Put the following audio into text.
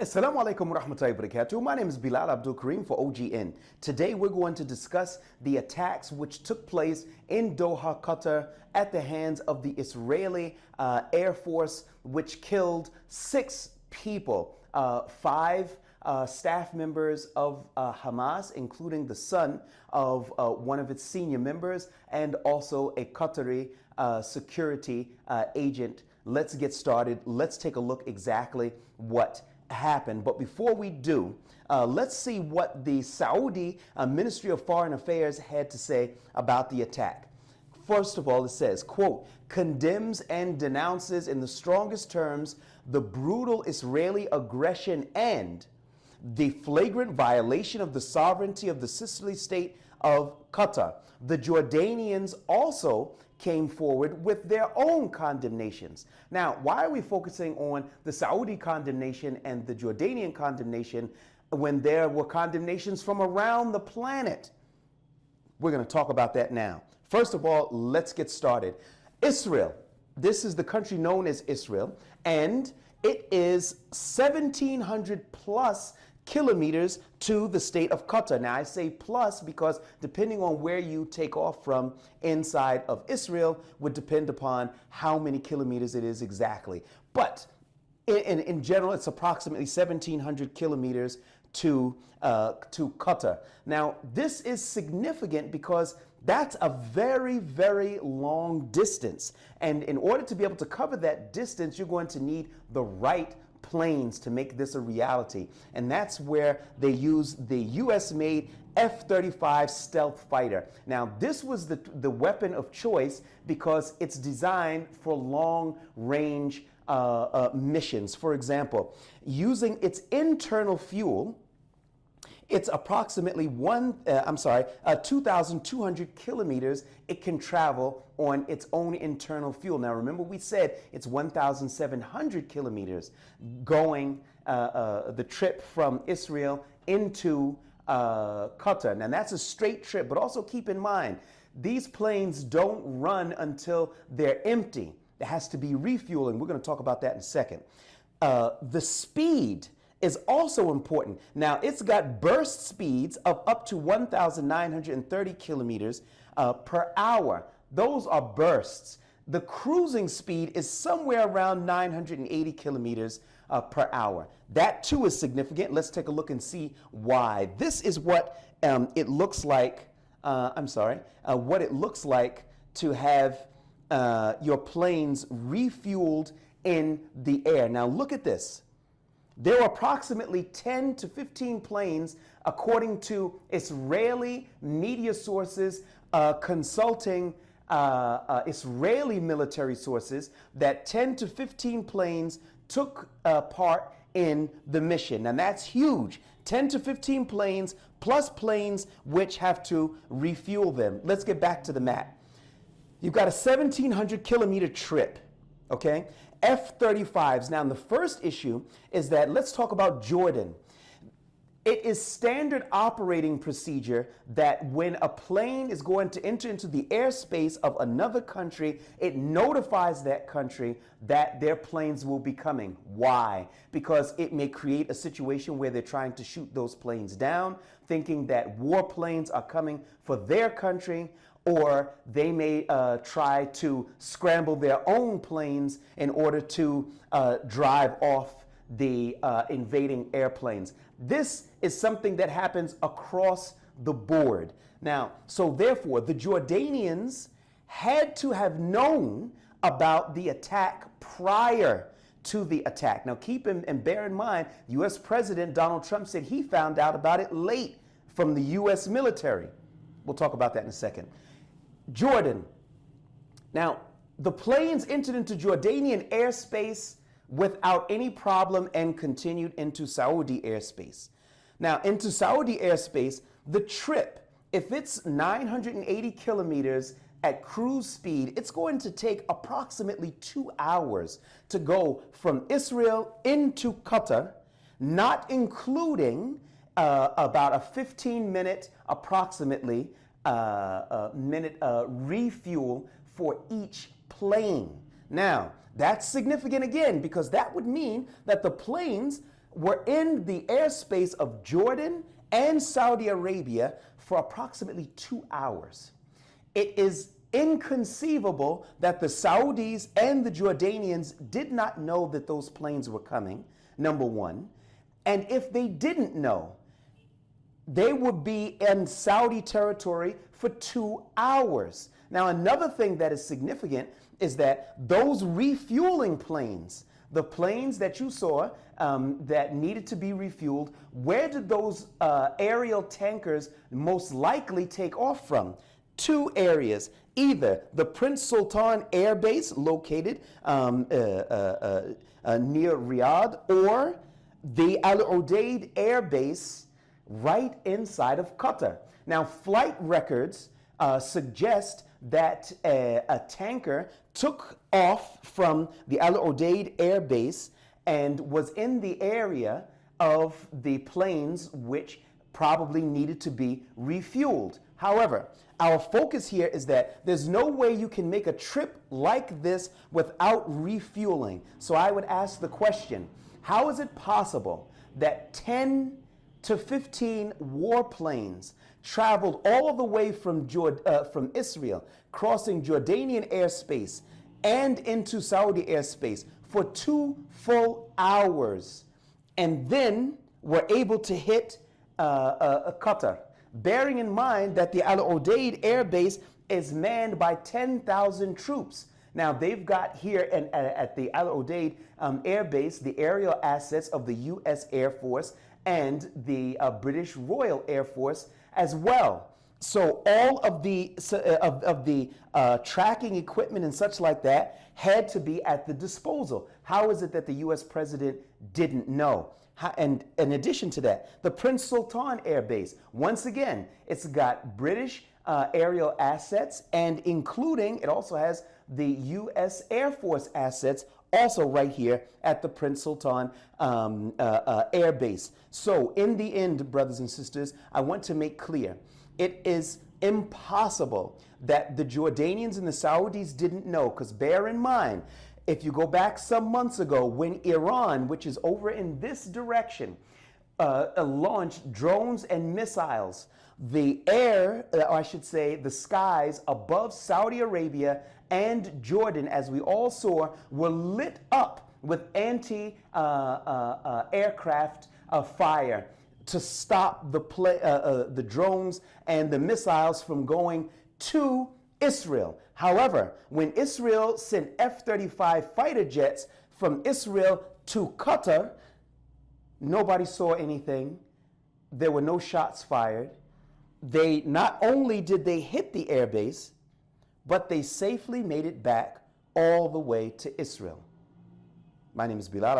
Assalamu alaikum wa rahmatullahi wa barakatuh. My name is Bilal Abdul Kareem for OGN. Today we're going to discuss the attacks which took place in Doha, Qatar at the hands of the Israeli Air Force, which killed 6 people, 5 staff members of Hamas, including the son of one of its senior members, and also a Qatari security agent. Let's get started. Let's take a look exactly what happened. But before we do, let's see what the Saudi Ministry of Foreign Affairs had to say about the attack. First of all, it says, quote, condemns and denounces in the strongest terms the brutal Israeli aggression and the flagrant violation of the sovereignty of the sisterly state of Qatar. The Jordanians also came forward with their own condemnations. Now, why are we focusing on the Saudi condemnation and the Jordanian condemnation when there were condemnations from around the planet? We're going to talk about that now. First of all, let's get started. Israel, this is the country known as Israel, and it is 1,700 plus kilometers to the state of Qatar. Now I say plus because depending on where you take off from inside of Israel would depend upon how many kilometers it is exactly. But in general, it's approximately 1,700 kilometers to Qatar. Now this is significant because that's a very, very long distance. And in order to be able to cover that distance, you're going to need the right planes to make this a reality. And that's where they use the US-made F-35 stealth fighter. Now, this was the weapon of choice because it's designed for long-range missions. For example, using its internal fuel, it's approximately 2,200 kilometers it can travel on its own internal fuel. Now, remember we said it's 1,700 kilometers going the trip from Israel into Qatar. Now, that's a straight trip, but also keep in mind, these planes don't run until they're empty. There has to be refueling. We're going to talk about that in a second. The speed is also important. Now, it's got burst speeds of up to 1,930 kilometers per hour. Those are bursts. The cruising speed is somewhere around 980 kilometers per hour. That too is significant. Let's take a look and see why. This is what it looks like. What it looks like to have your planes refueled in the air. Now, look at this. There were approximately 10 to 15 planes, according to Israeli media sources consulting Israeli military sources, that 10 to 15 planes took part in the mission. Now that's huge. 10 to 15 planes plus planes which have to refuel them. Let's get back to the map. You've got a 1,700 kilometer trip, okay? F-35s. Now, the first issue is that let's talk about Jordan. It is standard operating procedure that when a plane is going to enter into the airspace of another country, it notifies that country that their planes will be coming. Why? Because it may create a situation where they're trying to shoot those planes down, thinking that warplanes are coming for their country, or they may try to scramble their own planes in order to drive off the invading airplanes. This is something that happens across the board. Now, so therefore, the Jordanians had to have known about the attack prior to the attack. Now, keep and bear in mind, U.S. President Donald Trump said he found out about it late from the U.S. military. We'll talk about that in a second. Jordan. Now, the planes entered into Jordanian airspace without any problem and continued into Saudi airspace. Now, into Saudi airspace, the trip, if it's 980 kilometers at cruise speed, it's going to take approximately 2 hours to go from Israel into Qatar, not including about a 15-minute approximately refuel for each plane. Now, that's significant again because that would mean that the planes were in the airspace of Jordan and Saudi Arabia for approximately 2 hours. It is inconceivable that the Saudis and the Jordanians did not know that those planes were coming, number one. And if they didn't know, they would be in Saudi territory for 2 hours. Now, another thing that is significant is that those refueling planes, the planes that you saw that needed to be refueled, where did those aerial tankers most likely take off from? Two areas, either the Prince Sultan Air Base located near Riyadh, or the Al Udeid Air Base right inside of Qatar. Now, flight records suggest that a tanker took off from the Al Udeid Air Base and was in the area of the planes which probably needed to be refueled. However, our focus here is that there's no way you can make a trip like this without refueling. So I would ask the question, how is it possible that 10 to 15 warplanes traveled all the way from Israel, crossing Jordanian airspace and into Saudi airspace for 2 full hours, and then were able to hit Qatar? Bearing in mind that the Al Udeid Air Base is manned by 10,000 troops. Now, they've got here at the Al Udeid Air Base the aerial assets of the U.S. Air Force and the British Royal Air Force as well. So all of the tracking equipment and such like that had to be at the disposal. How is it that the U.S. president didn't know? And in addition to that, the Prince Sultan Air Base, once again, it's got British aerial assets, and including, it also has the U.S. Air Force assets also right here at the Prince Sultan Air Base. So in the end, brothers and sisters, I want to make clear, it is impossible that the Jordanians and the Saudis didn't know, because bear in mind, if you go back some months ago when Iran, which is over in this direction, launched drones and missiles, the air, or I should say the skies above Saudi Arabia and Jordan, as we all saw, were lit up with anti-aircraft fire to stop the drones and the missiles from going to Israel. However, when Israel sent F-35 fighter jets from Israel to Qatar, nobody saw anything. There were no shots fired. They not only did they hit the airbase, but they safely made it back all the way to Israel. My name is Bilal Abdul